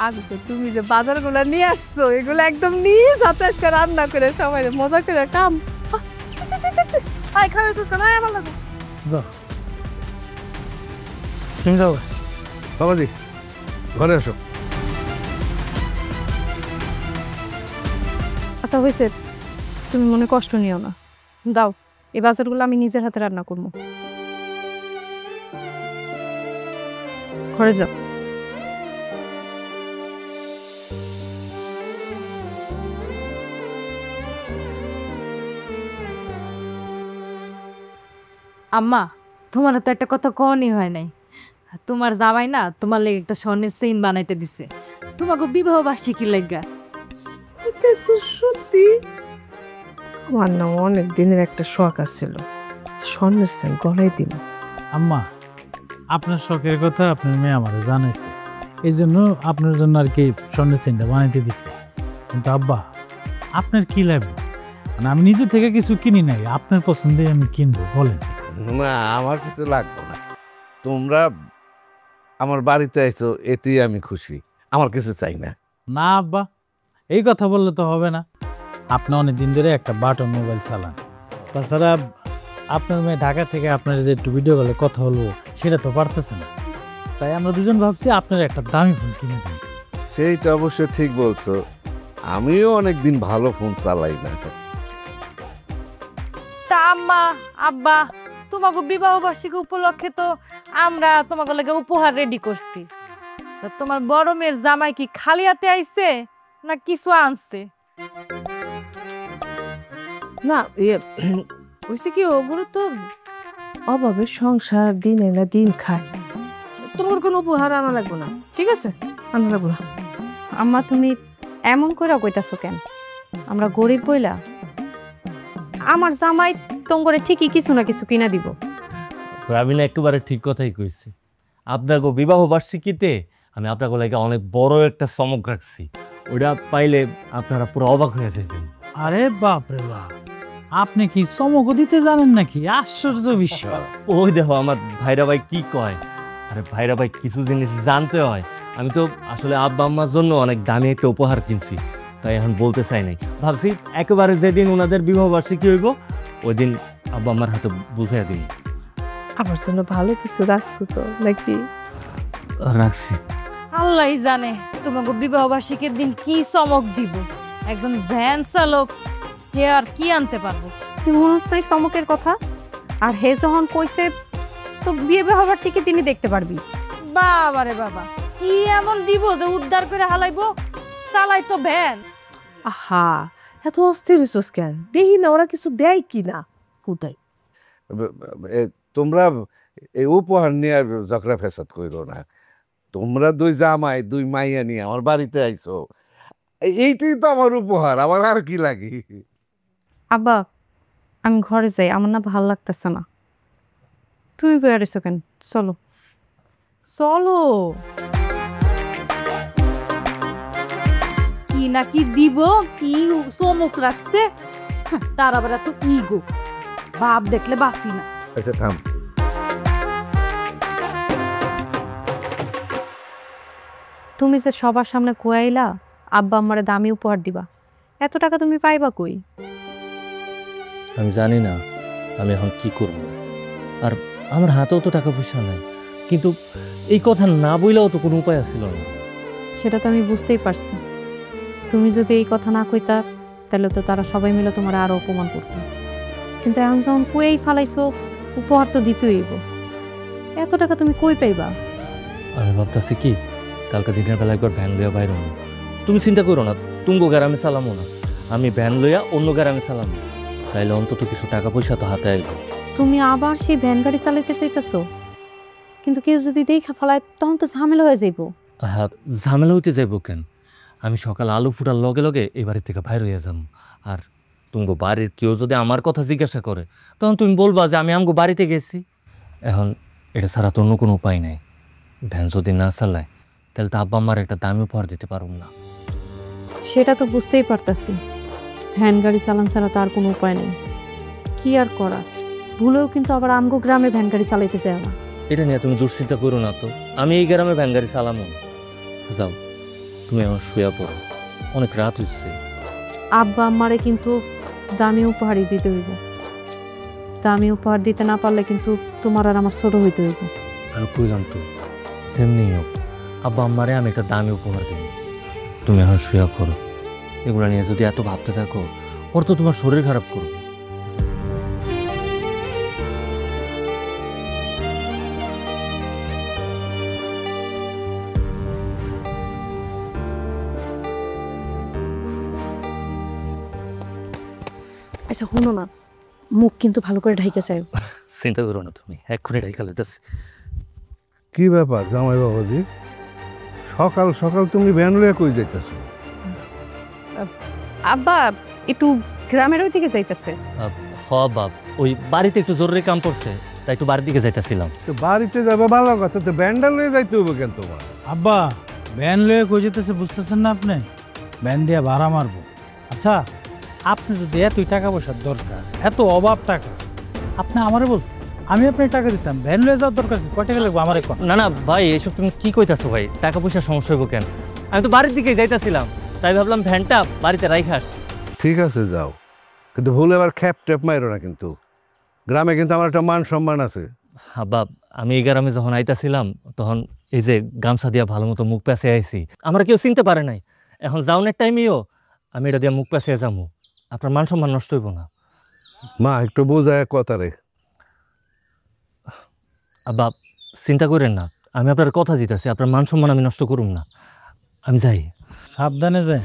আগে তো তুমি যে বাজারগুলো নিয়ে আসছো, এগুলো একদম নিজ হাতে আজকে রান্না করে সবাই মজা করে কাম। আয় খাওয়াইছিস কেন? আয় আমার লাগে। যাও, তুমি যাও। বাবাজি, ঘরে আসো। আচ্ছা হয়েছে, তুমি মনে কষ্ট নিও না, দাও এই বাজারগুলো আমি নিজের হাতে রান্না করবো। ঘরে যাও। আম্মা, তোমার তো একটা কথা কওয়ানি হয় নাই। তোমার জামাই না তোমার লেগে একটা স্বর্ণের চেইন বানাইতে দিছে, তোমাকে বিবাহ বার্ষিকী লাগা। সত্যি আমার না অনেক দিনের একটা শখ আছিল, স্বর্ণের চেন গলায় দিব। আম্মা, আপনার শখের কথা আপনার মেয়ে আমার জানাইছে, এই জন্য আপনার জন্য আর কি স্বর্ণের চেনটা বানাইতে দিচ্ছে। কিন্তু আব্বা, আপনার কি লাগবে? মানে আমি নিজে থেকে কিছু কিনি নাই, আপনার পছন্দে আমি কিনবো, বলেন। না, আমার কিছু লাগবে না। তোমরা আমার বাড়িতে আইছো, এতেই আমি খুশি। আমার কিছু চাই না। না আব্বা, এই কথা বললে তো হবে না। আপনি অনেক দিন ধরে একটা বাটন মোবাইল চালান, তাছাড়া আপনার মেয়ে ঢাকা থেকে আপনার যে একটু ভিডিও কলে কথা বলবো সেটা তো পারতেছে না, তাই আমরা দুজন ভাবছি আপনার একটা দামি ফোন কিনে দিই। সেইটা অবশ্য ঠিক বলছো, আমিও অনেকদিন ভালো ফোন চালাই না। তা আম্মা, আব্বা, তোমাকে বিবাহ বার্ষিকী উপলক্ষে তো আমরা তোমাকে লাগে উপহার রেডি করছি। তা তোমার বড় মেয়ের জামাই কি খালি হাতে আইছে না কিছু আনছে? না হয়েছে কি, ওগুলো তো অভাবে সংসার দিন এনে দিন খায়, তোমার কোনো উপহার আনা লাগবে না। ঠিক আছে, আনা লাগবে না। আম্মা তুমি এমন করে কইতাছো কেন? আমরা গরিব বইলা? আমার জামাই তোমরে ঠিকই কিছু না কিছু কিনা দিব। আমি না একেবারে ঠিক কথাই কইছি। আপনার বিবাহ বার্ষিকীতে আমি আপনার লাগে অনেক বড় একটা চমক রাখছি, ওটা পাইলে আপনারা পুরো অবাক হয়ে যাবেন। আরে বাপ রে বাপ, আপনি কি চমক দিতে জানেন নাকি? আশ্চর্য বিষয়। ওই দেখো আমার ভাইরা ভাই কি কয়। আরে ভাইরা ভাই কিছু জিনিস জানতে হয়, আমি তো আসলে আব্বা আম্মার জন্য অনেক দামি একটা উপহার কিনছি, তাই এখন বলতে চাই নাই। ভাবছি একেবারে যেদিন ওনাদের বিবাহ বার্ষিকী হইব ওই দিন আব্বা আম্মার হাতে বুঝাইয়া দিন। আমার জন্য ভালো কিছু রাখছো তো নাকি? রাখছি। আল্লাহই জানে তোমাকে বিবাহ বার্ষিকীর দিন কি চমক দিব। একজন ভ্যান চালক হে আর কি আনতে পারবো। তুই মনস্তাই চমকের কথা, আর হে যখন কইছে তো বিয়ে হবার ঠিকই তিনি দেখতে পারবি। বাবারে বাবা, কি এমন দিব যে উদ্ধার করে হালাইবো? চালাই তো ভ্যান। আহা, এত অস্থির হইছস কেন? দেখি না ওরা কিছু দেয় কি না। কোথায় তোমরা এই উপহার নিয়ে আর ঝগড়া ফেসাদ করো না। তোমরা দুই জামাই দুই মাইয়া নিয়ে আমার বাড়িতে আইছো, এইটাই তো আমার উপহার, আমার আর কি লাগে? আব্বা আমি ঘরে যাই, আমার না ভালো লাগতেছে না। তুমি বেড়েছো কেন? চলো চলো। কি না কি দিব, কি চমক রাখছে, তার আবার এত ইগো, ভাব দেখলে বাসি না। আচ্ছা থাম, তুমি যে সবার সামনে কুয়াইলা আব্বা আমারে দামি উপহার দিবা, এত টাকা তুমি পাইবা কই? আমি জানি না আমি এখন কি করব, আর আমার হাতেও তো টাকা পয়সা নাই, কিন্তু এই কথা না বইলেও তো কোনো উপায় ছিল না। সেটা তো আমি বুঝতেই পারছি। তুমি যদি এই কথা না কইতা তাহলে তো তারা সবাই মিলে তোমার আরো অপমান করতো, কিন্তু এখন যখন কুয়েই ফালাইছো উপহার তো দিতেই হইব। এত টাকা তুমি কই পাইবা? আমি ভাবতেছি কি কালকে দিনের বেলা একবার ভ্যান লইয়া বাইরে হবো। তুমি চিন্তা করো না, তুঙ্গ গ্রামে চালামো না, আমি ভ্যান লইয়া অন্য গ্রামে চালামো, তাইলে অন্তত কিছু টাকা পয়সা তো হাতে আসবে। তুমি আবার সেই ভ্যান গাড়ি চালাইতে চাইতেছো, কিন্তু কেউ যদি দেখা ফেলায় তখন তো ঝামেলা হয়ে যাইব। হ্যাঁ, ঝামেলা হইতে যাইব কেন? আমি সকাল আলু ফুটার লগে লগে এই বাড়ি থেকে বাইর হইয়া যাম, আর তুঙ্গ বাড়ির কেউ যদি আমার কথা জিজ্ঞাসা করে তখন তুমি বলবা যে আমি আমগো বাড়িতে গেছি। এখন এটা ছাড়া তো অন্য কোনো উপায় নাই। ভ্যান যদি না চালায় তাহলে তো আব্বা আমার একটা দামি উপহার দিতে পারব না। সেটা তো বুঝতেই পারতাছি, ভ্যান গাড়ি চালান ছাড়া তো আর কোনো উপায় নেই। কি আর করা, ভুলেও কিন্তু আবার আমগো গ্রামে ভ্যান গাড়ি চালাইতে চায় না। এটা নিয়ে তুমি দুশ্চিন্তা করো না তো, আমি এই গ্রামে ভ্যান গাড়ি চালামো না। যাও তুমি আমার শুয়া পড়ো, অনেক রাত হচ্ছে। আব্বা আমারে কিন্তু দামি উপহারই দিতে হইব। দামি উপহার দিতে না পারলে কিন্তু তোমার আর আমার ছোট হইতে হইব। আমি কইলাম তো সেমনি হোক, আব্বা আম্মারে আমি একটা দামি উপহার দিই। তুমি এখন শুয়া করো, এগুলো নিয়ে যদি এত ভাবতে থাকো ওর তো তোমার শরীর খারাপ করবে। আচ্ছা শুনো না, মুখ কিন্তু ভালো করে ঢাইকে চাই। চিন্তা করো না তুমি, এক্ষুনি রেখা লইতেছি। কি ব্যাপার জামাই বাবাজি, সকাল সকাল তুমি ভ্যান লইয়া কই যাইতেছো? আব্বা একটু গ্রামের ওই দিকে যাইতেছে। হ বাপ, ওই বাড়িতে একটু জরুরি কাম পড়ছে, তাই একটু বাড়ির দিকে যাইতেছিলাম। তো বাড়িতে যাবে ভালো কথা, তো ভ্যানটা লইয়া যাইতে হবে কেন তোমার? আব্বা ভ্যান লয়ে কই যেতেছে বুঝতেছেন না আপনি? ভ্যান দিয়ে ভাড়া মারবো। আচ্ছা আপনি যদি এতই টাকা পয়সার দরকার, এত অভাব টাকা, আপনি আমারে বলতেন, আমি আপনার টাকা দিতাম। ভ্যান লয়ে যাওয়ার দরকার কি? কয় টাকা লাগবে আমার এখন? না না ভাই, এসব তুমি কি কইতাছো ভাই? টাকা পয়সার সমস্যা হইব কেন? আমি তো বাড়ির দিকে যাইতেছিলাম, তাই ভাবলাম ভ্যানটা বাড়িতে রাইখাস। ঠিক আছে যাও, কিন্তু ভুল এবার খ্যাপ ট্যাপ মাইরো না, কিন্তু গ্রামে কিন্তু আমার একটা মান সম্মান আছে। আব্বা আমি এই গ্রামে যখন আইতাছিলাম তখন এই যে গামছা দিয়া ভালো মতো মুখ পেঁচে আইছি, আমরা কেউ চিনতে পারে নাই। এখন যাওনের টাইমেও আমি এটা দিয়া মুখ পেঁচে যাবো, আপনার মান সম্মান নষ্ট হইব না। মা একটু বোঝায় কথা রে। আব্বা চিন্তা করেন না, আমি আপনার কথা দিতেছি, আপনার মান সম্মান আমি নষ্ট করুম না। আমি যাই। সাবধানে যায়।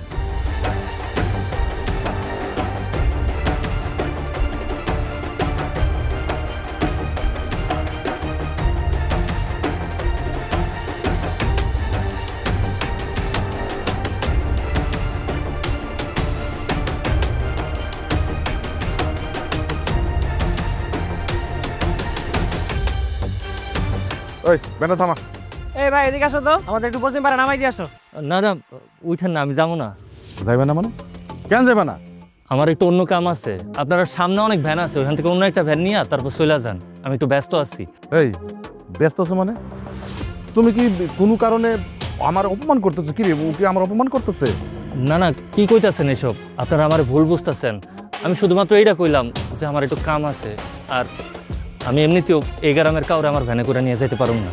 ওই বেটা থামা। এই ভাই এদিকে আসো তো, আমাদের একটু পশ্চিম পাড়া নামাই দিয়ে আসো। না না উঠেন না, আমি যাবো না। যাইবে না মানে? কেন যাইবে না? আমার একটু অন্য কাম আছে, আপনার সামনে অনেক ভ্যান আছে, ওইখান থেকে অন্য একটা ভ্যান নিয়ে তারপর চলে যান, আমি একটু ব্যস্ত আছি। এই ব্যস্ত আছো মানে? তুমি কি কোনো কারণে আমার অপমান করতেছে। কি রে, ও কি আমার অপমান করতেছে? না না, কি কইতাছেন এসব? আপনারা আমার ভুল বুঝতেছেন। আমি শুধুমাত্র এইটা কইলাম যে আমার একটু কাম আছে, আর আমি এমনিতেও এই গ্রামের কাউরে আমার ভ্যানে করে নিয়ে যেতে পারুম না।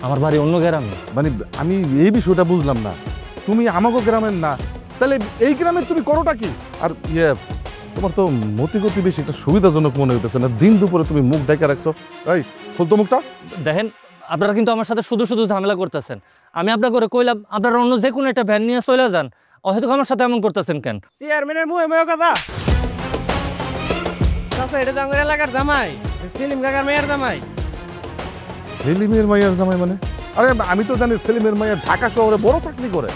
আমার বাড়ি অন্য গ্রামে। মানে আমি এই বিষয়টা বুঝলাম না। তুমি আমাকে গ্রামের না, তাহলে এই গ্রামের তুমি করোটা কি? আর তোমার তো মতিগতি বেশি একটা সুবিধাজনক মনে হইতেছে না। দিন দুপুরে তুমি মুখ ডাইকা রাখছো। এই খুলতো মুখটা। দেখেন, আপনারা কিন্তু আমার সাথে শুধু শুধু ঝামেলা করতেছেন। আমি আপনার করে কইলাম আপনারা অন্য যে কোনো একটা ভ্যান নিয়ে চলে যান, হয়তো আমার সাথে এমন করতেছেন কেন? চেয়ারম্যানের মুহে মুহে কথা। চাচা, এটা তো আমার এলাকার জামাই, সেলিম কাকার মেয়ের জামাই। সেলিমের মাইয়ার জামাই মানে? আরে আমি তো জানি সেলিমের মাইয়া ঢাকা শহরে বড় চাকরি করে।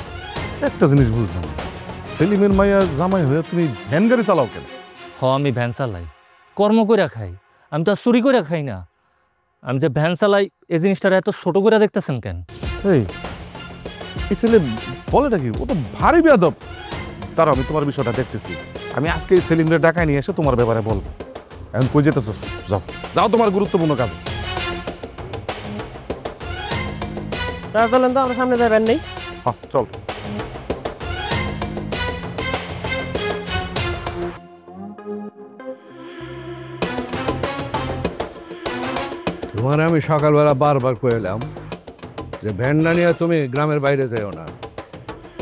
একটা জিনিস বুঝলাম, সেলিমের মাইয়ার জামাই হয়ে তুমি ভ্যান গাড়ি চালাও কেন? আমি ভ্যান চালাই, কর্ম করে খাই। আমি তো আর চুরি করে খাই না। আমি যে ভ্যান চালাই এই জিনিসটা এত ছোট করে দেখতেছেন কেন? এই ছেলে বলেটা কি? ও তো ভারী বেয়াদব। তার আমি তোমার বিষয়টা দেখতেছি। আমি আজকে এই সেলিমরে ঢাকায় নিয়ে এসে তোমার ব্যাপারে বলবো। এখন কই যেতেছো? যাও যাও তোমার গুরুত্বপূর্ণ কাজ। তা চলেন তো, আমরা সামনে যাবেন নেই। হ্যাঁ চল। তোমার আমি সকালবেলা বারবার কইলাম যে ভ্যান না নিয়ে তুমি গ্রামের বাইরে যাও না,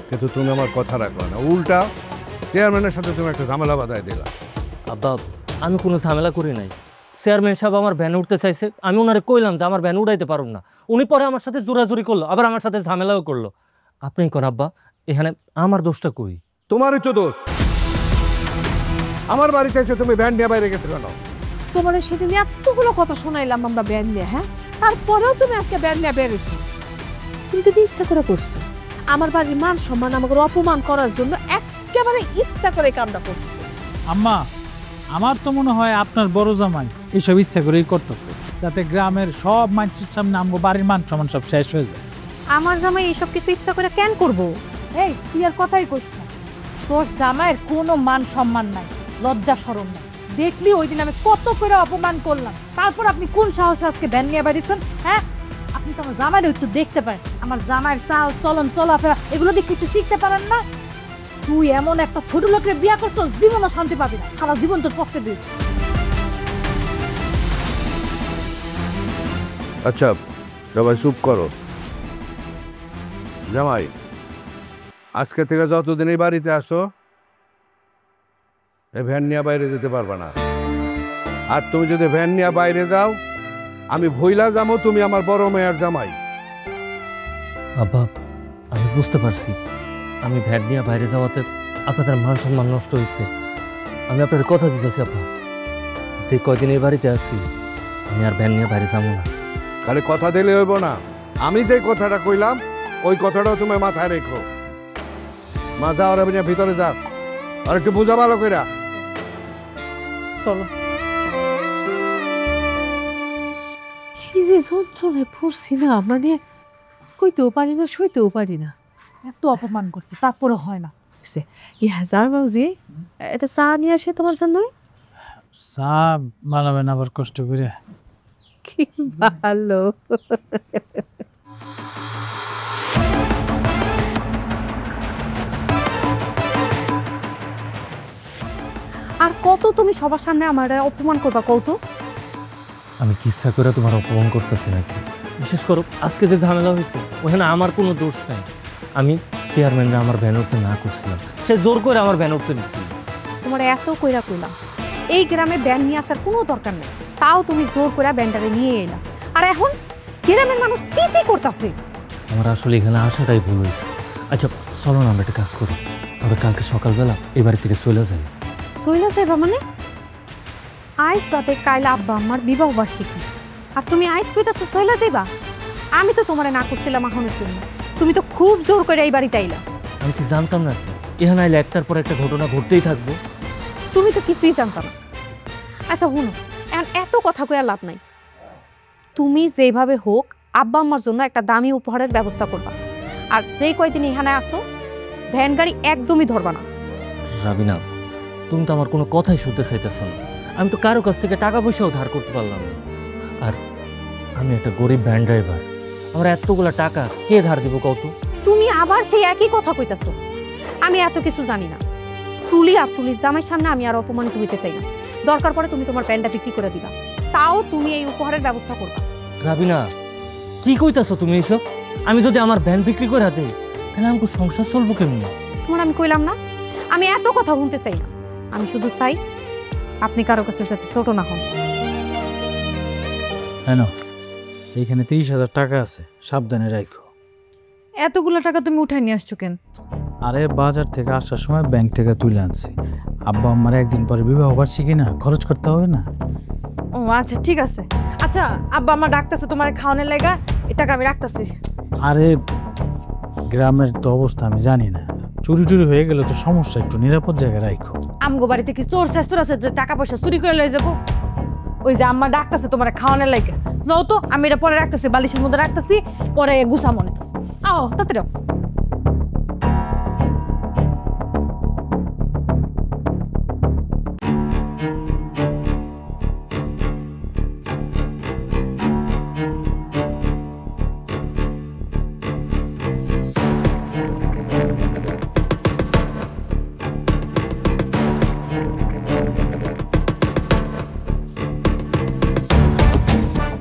কিন্তু তুমি আমার কথা রাখো না। উল্টা চেয়ারম্যানের সাথে তুমি একটা ঝামেলা বাঁধাই দিলা। আব্বা, আমি কোনো ঝামেলা করি নাই। চেয়ারম্যান সাহেব আমার ভ্যান উঠতে চাইছে, আমি ওনারে কইলাম যে আমার ভ্যান উঠাইতে পারুম না। উনি পরে আমার সাথে জোরাজুরি করলো, আবার আমার সাথে ঝামেলাও করলো। আপনি কোন আব্বা, এখানে আমার দোষটা কই? তোমারই তো দোষ। আমার বাড়িতে এসে তুমি ভ্যান নিয়ে বাইরে গেছো কেন? তোমার সেদিন এতগুলো কথা শোনাইলাম আমরা ব্যান নিয়ে, হ্যাঁ, তারপরেও তুমি আজকে ব্যান নিয়ে বেরিয়েছো। তুমি তো ইচ্ছা করে করছো। আমার বাড়ির মান সম্মান আমাকে অপমান করার জন্য একেবারে ইচ্ছা করে কামটা করছো। আম্মা, আমার তো মনে হয় আপনার বড় জামাই এইসব ইচ্ছা করেই করতেছে, যাতে গ্রামের সব মানুষের সামনে আমগো বাড়ির মান সম্মান সব শেষ হয়ে যায়। আমার জামাই এইসব কিছু ইচ্ছা করে কেন করবো? এই তুই আর কথাই কইস না। তোর জামাইয়ের কোনো মান সম্মান নাই, লজ্জা শরম নাই। দেখলি ওই দিন আমি কত করে অপমান করলাম, তারপর আপনি কোন সাহসে আজকে ভ্যান নিয়ে বেরিয়েছেন? হ্যাঁ, আপনি তো আমার জামাইয়ের একটু দেখতে পারেন, আমার জামাইয়ের চাল চলন চলাফেরা এগুলো দেখে একটু শিখতে পারেন না? তুই এমন একটা ছোট লোকের বিয়ে করছস, জীবনও শান্তি পাবি না, সারা জীবন তোর পক্ষে দিবি। আচ্ছা সবাই চুপ করো। জামাই, আজকে থেকে যতদিন এই বাড়িতে আসো এই ভ্যান নিয়ে বাইরে যেতে পারবে না। আর তুমি যদি ভ্যান নিয়ে বাইরে যাও, আমি ভইলা যাবো তুমি আমার বড় মেয়ের জামাই। আব্বা, আমি বুঝতে পারছি আমি ভ্যান নিয়ে বাইরে যাওয়াতে আপনাদের মান সম্মান নষ্ট হয়েছে। আমি আপনার কথা দিতেছি আব্বা, যে কয়দিন এই বাড়িতে আছি আমি আর ভ্যান নিয়ে বাইরে যাবো না। খালি কথা দিলে হইব না, আমি যে কথাটা কইলাম ওই কথাটাও তুমি মাথায় রেখো। মা যা, ওরা ভিতরে যা, আর একটু বুঝা ভালো কইরা। চলো। কি যে যন্ত্রণায় পড়ছি না, মানে কইতেও পারি না, সইতেও পারি না। এত অপমান করছে তারপরে হয় না। হাজার বাবুজি, এটা চা নিয়ে আসে তোমার জন্য। চা বানাবেন আবার কষ্ট করে? কি ভালো। আর কত তুমি সবার সামনে আমার অপমান করবা কত? আমি কি ইচ্ছা করে তোমার অপমান করতেছি নাকি? বিশেষ করো আজকে যে ঝামেলা হয়েছে ওখানে আমার কোনো দোষ নাই। আমি চেয়ারম্যানরা আমার ভ্যান উঠতে না করছিলাম, সে জোর করে আমার ভ্যান উঠতে দিচ্ছিল। তোমার এত কইরা কইলাম এই গ্রামে ব্যান নিয়ে আসার কোনো দরকার নেই, তাও তুমি জোর করে ব্যানটারে নিয়ে এলা। আর এখন গ্রামের মানুষ সিসি করতেছে। আমার আসলে এখানে আসাটাই ভুল হয়েছে। আচ্ছা চলো না, আমরা একটা কাজ করি, আমরা কালকে সকালবেলা এই বাড়ি থেকে চলে যাই। চলে যাইবা মানে? আইস বাদে কাইলা আব্বা আমার বিবাহ বার্ষিকী, আর তুমি আইস কইতাছো চলে যাইবা? আমি তো তোমারে না করছিলাম এখনের জন্য, তুমি তো খুব জোর করে এই বাড়িতে আইলা। আমি কি জানতাম না এখানে আইলে একটার পর একটা ঘটনা ঘটতেই থাকবো? তুমি তো কিছুই জানতা না। আচ্ছা শুনো, এখন এত কথা কইয়া লাভ নাই। তুমি যেভাবে হোক আব্বা আম্মার জন্য একটা দামি উপহারের ব্যবস্থা করবা, আর যেই কয়দিন এখানে আসো ভ্যান গাড়ি একদমই ধরবা না। রাবিনা, তুমি তো আমার কোনো কথাই শুনতে চাইতেছ না। আমি তো কারো কাছ থেকে টাকা পয়সাও ধার করতে পারলাম না, আর আমি একটা গরিব ভ্যান ড্রাইভার, আমার এতগুলা টাকা কে ধার দিব কত? তুমি আবার সেই একই কথা কইতাছো। আমি এত কিছু জানি না। তুলি আর তুলির জামাইয়ের সামনে আমি আর অপমানিত হইতে চাই না। দরকার পড়ে তুমি তোমার প্যান্টটা বিক্রি করে দিবা, তাও তুমি এই উপহারের ব্যবস্থা করবা। রাবিনা, কি কইতাছো তুমি এইসব? আমি যদি আমার ভ্যান বিক্রি করে দিই তাহলে আমাকে সংসার চলবো কেমনি? তোমার আমি কইলাম না আমি এত কথা শুনতে চাই না। আমি শুধু চাই আপনি কারো কাছে যাতে ছোট না হন। হ্যাঁ, এইখানে 30,000 টাকা আছে, সাবধানে রাখো। এতগুলো টাকা তুমি উঠাই নিয়ে আসছো কেন? আরে বাজার থেকে আসার সময় ব্যাংক থেকে তুলে আনছি। আব্বা আমার একদিন পরে বিবাহ বার্ষিকী না, খরচ করতে হবে না। ও আচ্ছা ঠিক আছে। আচ্ছা আব্বা আমার ডাকতেছে তোমার খাওয়ানোর লাগা, এই টাকা আমি রাখতেছি। আরে গ্রামের তো অবস্থা আমি জানি না, চুরি টুরি হয়ে গেলে তো সমস্যা, একটু নিরাপদ জায়গায় রাখো। আমগো বাড়িতে কি চোর শেষ আছে যে টাকা পয়সা চুরি করে লয়ে যাবো? ওই যে আম্মা ডাকতেছে তোমার খাওয়ানোর লাগা, নাও তো আমি এটা পরে রাখতেছি, বালিশের মধ্যে রাখতেছি, পরে গুছা মনে। আও তাতে দাও।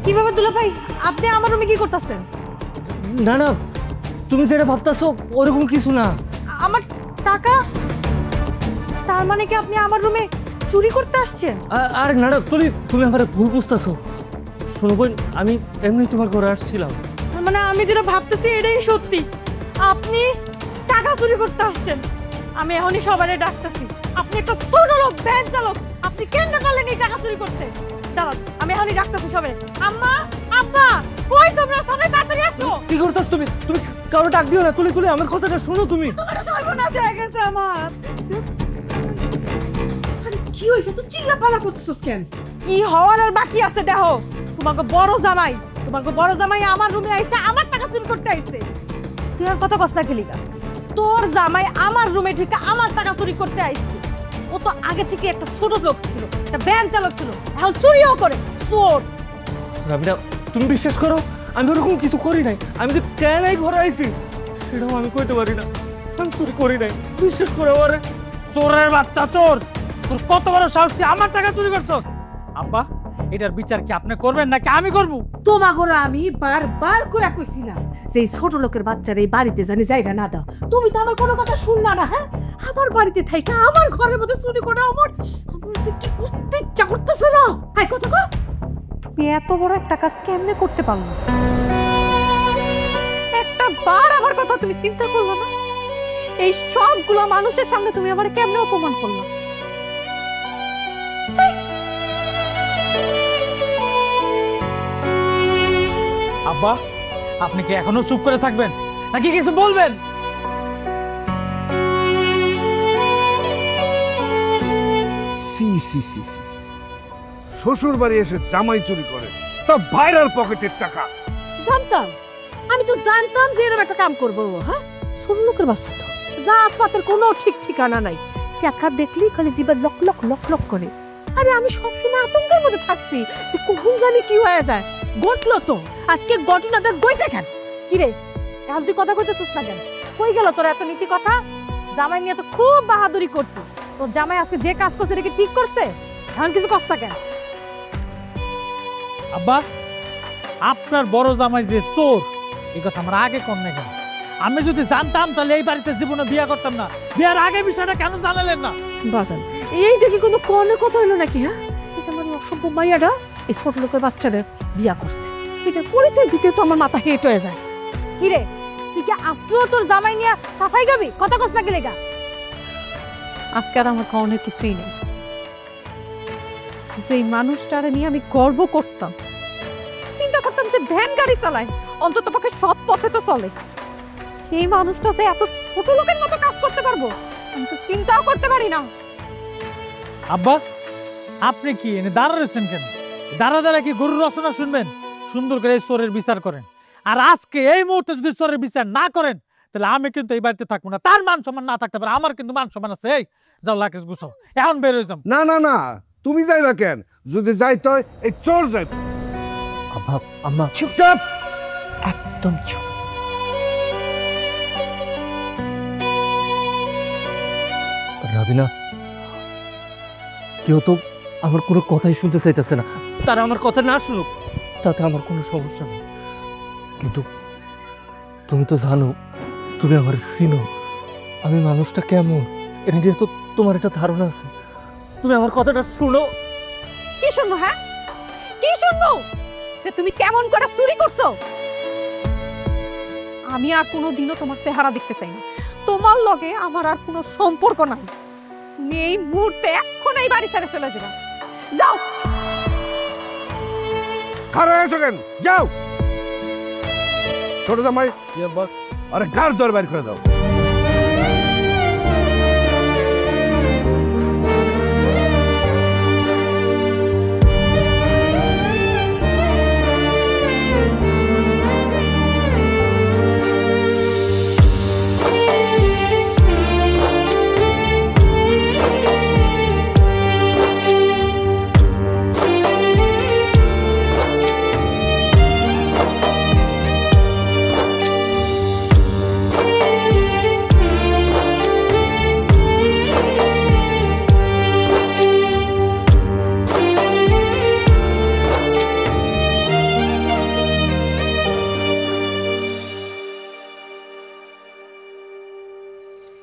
কিভাবে দুলা ভাই আপনি আমার রুমে কি করতেছেন? না না, তুমি যেটা ভাবতাছো ওরকম কিছু না। আমার টাকা? তার মানে কি আপনি আমার রুমে চুরি করতে আসছেন? আর না না, তুমি আমার ভুল বুঝতেছো। শোনো বোন, আমি এমনি তোমার ঘরে আসছিলাম। মানে আমি যেটা ভাবতেছি এটাই সত্যি, আপনি টাকা চুরি করতে আসছেন। আমি এখনই সবারে ডাকতেছি। আপনি একটা ছোট লোক, ভ্যান চালক, আপনি কেন পারলেন এই টাকা চুরি করতে? দাঁড়ান, আমি এখনই ডাকতেছি সবারে। আম্মা, আব্বা, কই তোমরা? সবাই তাড়াতাড়ি আসো। কি করতেছ তুমি? তুমি কারো ডাক দিও না, তুলি আমার কথাটা শোনো তুমি। তোমার সর্বনাশ হয়ে গেছে আমার। আরে কি হয়েছে? তুই চিল্লা পালা করতেছিস কেন? কি হওয়ার আর বাকি আছে দেখো। তোমাকে বড় জামাই আমার রুমে আইছে, আমার টাকা চুরি করতে আইছে। তুই আর কথা কস না খেলিগা। তোর জামাই আমার রুমে ঢুকে আমার টাকা চুরি করতে আইছে। ও তো আগে থেকে একটা ছোট লোক ছিল, একটা ভ্যান চালক ছিল, এখন চুরিও করে। চোর। রাবিনা, তুমি বিশ্বাস করো আমি ওরকম কিছু করি নাই। আমি যে কেন এই ঘরে আইছি সেটাও আমি কইতে পারি না। আমি চুরি করি নাই, বিশ্বাস করো। আরে চোরের বাচ্চা চোর, তোর কত বড় সাহস, তুই আমার টাকা চুরি করছস? আব্বা, এটার বিচার কি আপনি করবেন নাকি আমি করব? তোমাগোরা আমি বারবার করে কইছিলাম যে এই ছোট লোকের বাচ্চার এই বাড়িতে জানি জায়গা না দাও। তুমি তো আমার কোনো কথা শুনলা না। হ্যাঁ, আমার বাড়িতে থাইকা আমার ঘরের মধ্যে চুরি করে আমার যে কি করতে ইচ্ছা করতেছে না। হাই কথা কো, তুমি এত বড় একটা কাজ কেমনে করতে পারলো? একটা বার আমার কথা তুমি চিন্তা করলো না? এই সবগুলো মানুষের সামনে তুমি আমার কেমনে অপমান করলো? আব্বা, আপনি কি এখনো চুপ করে থাকবেন নাকি কিছু বলবেন? শ্বশুর বাড়ি এসে জামাই চুরি করে, তা ভাইরাল পকেটের টাকা। জানতাম, আমি তো জানতাম যে এরকম একটা কাম করবো। হ্যাঁ, ছোট লোকের বাচ্চা তো জাত পাতের কোনো ঠিক ঠিকানা নাই। টাকা দেখলেই খালি জিবা লক লক লক লক করে। আরে আমি সবসময় আতঙ্কের মধ্যে থাকছি যে কখন জানি কি হয়ে যায়। ঘটলো তো আজকে, ঘটনাটা গইতে কেন? কিরে, এখন তুই কথা কইতেছিস না কেন? কই গেল তোর এত নীতি কথা? জামাই নিয়ে তো খুব বাহাদুরি করতো। তোর জামাই আজকে যে কাজ করছে এটা কি ঠিক করছে? এখন কিছু কষ্ট কেন? আব্বা, আপনার বড় জামাই যে চোর, এই কথা আমার আগে কম না কেন? আমি যদি জানতাম তাহলে এই বাড়িতে জীবনে বিয়ে করতাম না। বিয়ার আগে বিষয়টা কেন জানালেন না? বাজান, এইটা কি কোনো কনে কথা হলো নাকি? হ্যাঁ, এই যে আমার অসভ্য মাইয়াটা এই ছোট লোকের বাচ্চারা বিয়া করছে, এটা পরিচয় দিতে তো আমার মাথা হেট হয়ে যায়। কিরে, তুই কি আজকেও তোর জামাই নিয়ে সাফাই গাবি? কথা কস না গেলেগা। আজকে আর আমার খাওয়ানোর কিছুই নেই। যেই মানুষটারে নিয়ে আমি গর্ব করতাম, চিন্তা করতাম যে ভ্যান গাড়ি চালায়, অন্তত পক্ষে সৎ পথে তো চলে, সেই মানুষটা যে এত ছোট লোকের মতো কাজ করতে পারবো আমি তো চিন্তাও করতে পারি না। আব্বা, আপনি কি এনে দাঁড়া রয়েছেন কেন? দাঁড়া কি গরুর রচনা শুনবেন? সুন্দর করে এই চোরের বিচার করেন। আর আজকে এই মুহূর্তে যদি চোরের বিচার না করেন তাহলে আমি কিন্তু এই বাড়িতে থাকবো না। তার মান সম্মান না থাকতে পারে, আমার কিন্তু মান সম্মান আছে। এই যাও, লাকেশ গুছাও, এখন বের হয়ে যাও। না না না, তুমি যাইবা কেন? যদি যাইতে হয় এই চোর যাইবে। আব্বা, আম্মা, চুপচাপ, একদম চুপ। রাবিনা, কেউ তো আমার কোনো কথাই শুনতে চাইতেছে না। তারা আমার কথা না শুনুক, তাতে আমার কোনো সমস্যা নেই। কিন্তু তুমি তো জানো, তুমি আমার চিনো, আমি মানুষটা কেমন, এটা নিয়ে তো তোমার একটা ধারণা আছে। তুমি আমার কথাটা শুনো। কি শুনবো? হ্যাঁ, কি শুনবো? যে তুমি কেমন করে চুরি করছো? আমি আর কোনোদিনও তোমার চেহারা দেখতে চাই না। তোমার লগে আমার আর কোনো সম্পর্ক নাই। তুমি এই মুহূর্তে এখন এই বাড়ি ছেড়ে চলে যাবে। যাও। খারাপ হয়েছো কেন? যাও। ছোট জামাই, আরে কার দর বাইর করে দাও।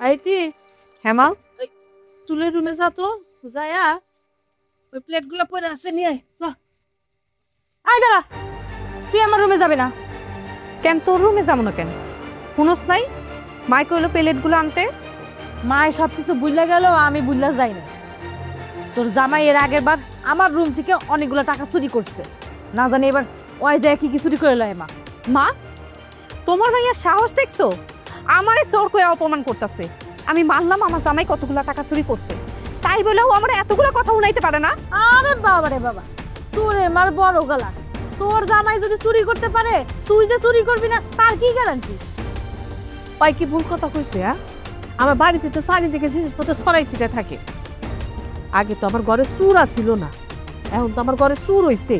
আইতি হেমা, চুলের রুমে যা তো, যায়া ওই প্লেটগুলো পরে আছে নিয়ে আয়। আয় দাঁড়া, তুই আমার রুমে যাবে না। কেন তোর রুমে যাবো না কেন? শুনোস নাই মাই কইলো প্লেটগুলো আনতে? মায় সব কিছু বুঝলা গেল, আমি বুঝলা যাই না। তোর জামাই এর আগের বার আমার রুম থেকে অনেকগুলো টাকা চুরি করছে, না জানি এবার ওই যায় কি কি চুরি করে লয়। মা মা, তোমার ভাইয়া সাহস দেখছো? আমারে চোর করে অপমান করতেছে। আমি মানলাম আমার জামাই কতগুলো টাকা চুরি করছে, তাই বলেও আমার এতগুলো কথা উনাইতে পারে না? আরে বাবা রে বাবা, চোরে মার বড় গলা। তোর জামাই যদি চুরি করতে পারে, তুই যে চুরি করবি না তার কি গ্যারান্টি? ওই কি ভুল কথা কইছে? আমার বাড়িতে তো চারিদিকে জিনিসপত্র ছড়াই ছিটে থাকে। আগে তো আমার ঘরে চুর ছিল না, এখন তো আমার ঘরে চুর হইছে।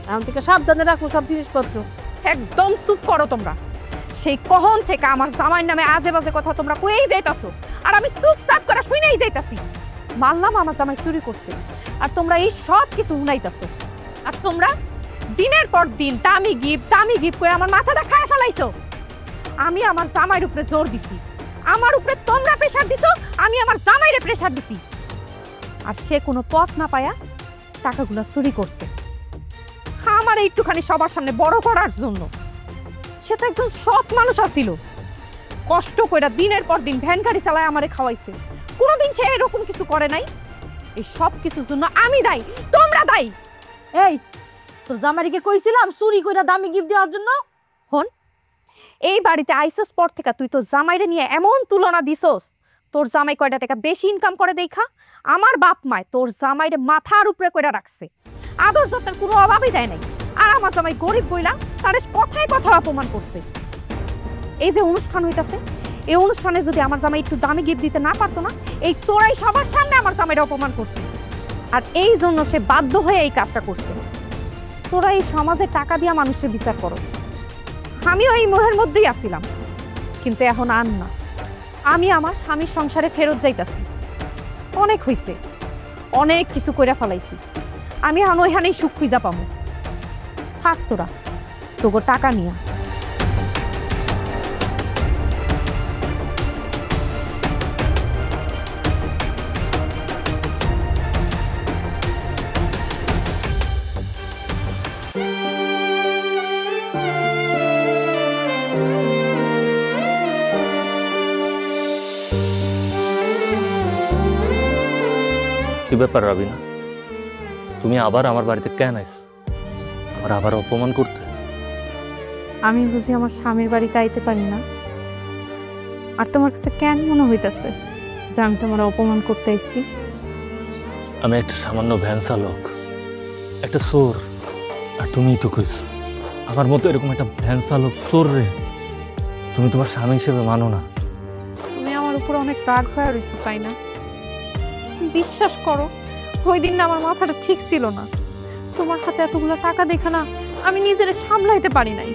এখন থেকে সাবধানে রাখো সব জিনিসপত্র। একদম চুপ করো তোমরা। সেই কখন থেকে আমার জামাইয়ের নামে আজে বাজে কথা তোমরা কইই যাইতাছো, আর আমি চুপচাপ করে শুনেই যাইতাছি। মানলাম আমার জামাই চুরি করছে, আর তোমরা এই সব কিছু উনাইতাছো। আর তোমরা দিনের পর দিন দামি গিফট করে আমার মাথাটা খায় ফেলাইছো। আমি আমার জামাইয়ের উপরে জোর দিছি, আমার উপরে তোমরা প্রেসার দিছো, আমি আমার জামাইরে প্রেসার দিছি। আর সে কোনো পথ না পায়া টাকাগুলো চুরি করছে আমার একটুখানি সবার সামনে বড় করার জন্য। সে তো একজন সৎ মানুষ আছিল, কষ্ট করে দিনের পর দিন ভ্যান গাড়ি চালায় আমারে খাওয়াইছে। কোনোদিন সে এরকম কিছু করে নাই। এই সব কিছুর জন্য আমি দায়ী, তোমরা দায়ী। এই তোর জামাইকে কইছিলাম চুরি কইরা দামি গিফট দেওয়ার জন্য। হন, এই বাড়িতে আইসোস পর থেকে তুই তো জামাইরে নিয়ে এমন তুলনা দিছস, তোর জামাই কয়টা টাকা বেশি ইনকাম করে দেখা। আমার বাপ মায় তোর জামাইরে মাথার উপরে কইরা রাখছে, আদর যত্নের কোনো অভাবই দেয় নাই। আর আমার জামাই গরিব বইলা তারে কথায় কথা অপমান করছে। এই যে অনুষ্ঠান হইতাছে, এই অনুষ্ঠানে যদি আমার জামাই একটু দামি গিফট দিতে না পারতো না, এই তোরাই সবার সামনে আমার জামাইরে অপমান করতো। আর এই জন্য সে বাধ্য হয়ে এই কাজটা করছে। তোরা এই সমাজে টাকা দিয়া মানুষের বিচার করস। আমিও এই মোহের মধ্যেই আসছিলাম, কিন্তু এখন আর না। আমি আমার স্বামীর সংসারে ফেরত যাইতাছি। অনেক হইছে, অনেক কিছু কইরা ফেলাইছি। আমি এখন ওইখানেই সুখ খুঁজা পাবো। থাক তোরা তোকে টাকা নিয়া। কি ব্যাপার রাবিনা, তুমি আবার আমার বাড়িতে কেন আইছো? আমার আবার অপমান করতে? আমি বুঝি আমার স্বামীর বাড়িতে আইতে পারি না? আর তোমার কাছে কেন মনে হইতাছে যে আমি তোমার অপমান করতে আইছি? আমি একটা সামান্য ভ্যান চালক, একটা চোর, আর তুমিই তো কইছো আমার মতো এরকম একটা ভ্যান চালক চোর রে তুমি তোমার স্বামী হিসেবে মানো না। তুমি আমার উপর অনেক রাগ হয়ে রয়েছো, তাই না? বিশ্বাস করো, ওই দিন না আমার মাথাটা ঠিক ছিল না। তোমার হাতে এতগুলো টাকা দেখে না আমি নিজের সামলাইতে পারি নাই,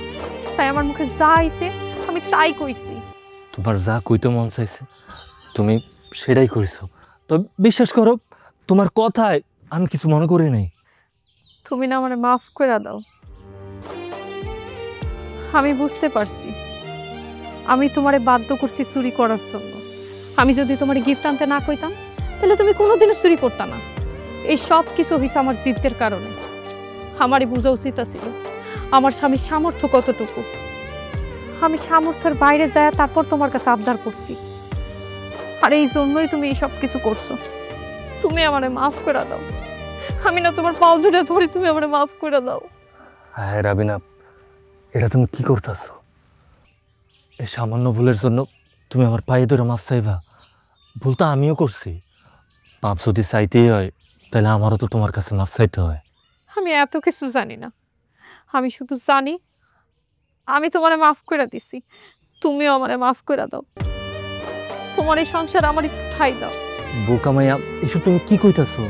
তাই আমার মুখে যা আইছে আমি তাই কইছি। তোমার যা কইতে মন চাইছে তুমি সেটাই করেছো। তো বিশ্বাস করো, তোমার কথায় আমি কিছু মনে করি নাই। তুমি না আমারে মাফ করে দাও। আমি বুঝতে পারছি আমি তোমারে বাধ্য করছি চুরি করার জন্য। আমি যদি তোমার গিফট আনতে না কইতাম তাহলে তুমি কোনোদিনও চুরি করতা না। এই সব কিছু হয়েছে আমার জিদ্দের কারণে। আমারই বোঝা উচিত ছিল আমার স্বামীর সামর্থ্য কতটুকু। আমি সামর্থ্যের বাইরে যায় তারপর তোমার কাছে আবদার করছি, আর এই জন্যই তুমি এই সব কিছু করছো। তুমি আমারে মাফ করে দাও। আমি না তোমার পাও ধরে ধরে, তুমি আমারে মাফ করে দাও। হ্যাঁ রাবিনা, এটা তুমি কি করতেছো? এই সামান্য ভুলের জন্য তুমি আমার পায়ে ধরে মাফ চাইবা? ভুল তো আমিও করছি। মাফ যদি চাইতেই হয় তাহলে আমারও তো তোমার কাছে মাফ চাইতে হয়। আমি এত কিছু জানি না, আমি শুধু জানি আমি তোমারে মাফ করে দিছি, তুমিও আমারে মাফ করে দাও। তোমার এই সংসার আমার একটু ঠাই দাও। বোকা মাইয়া, এসব তুমি কি কইতাছো?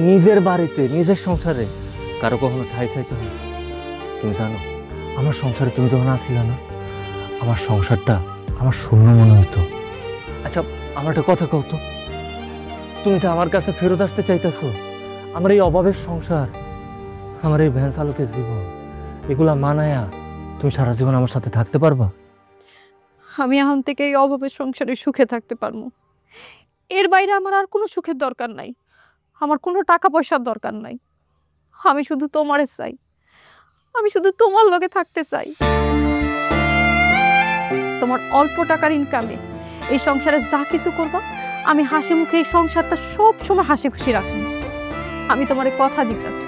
নিজের বাড়িতে নিজের সংসারে কারো কখনো ঠাই চাইতে হয়? তুমি জানো আমার সংসারে তুমি যখন আসিলা না, আমার সংসারটা আমার শূন্য মনে হইতো। আচ্ছা আমার একটা কথা কও তো, তুমি যে আমার কাছে ফেরত আসতে চাইতেছো, আমার এই অভাবের সংসার, আমার এই ভ্যান চালকের জীবন, এগুলা মানায়া তুমি সারা জীবন আমার সাথে থাকতে পারবা? আমি এখন থেকে এই অভাবের সংসারে সুখে থাকতে পারবো। এর বাইরে আমার আর কোনো সুখের দরকার নাই, আমার কোনো টাকা পয়সার দরকার নাই। আমি শুধু তোমারে চাই, আমি শুধু তোমার লগে থাকতে চাই। তোমার অল্প টাকার ইনকামে এই সংসারে যা কিছু করবা, আমি হাসি মুখে এই সংসারটা সব সময় হাসি খুশি রাখবো। আমি তোমারে কথা দিতেছি।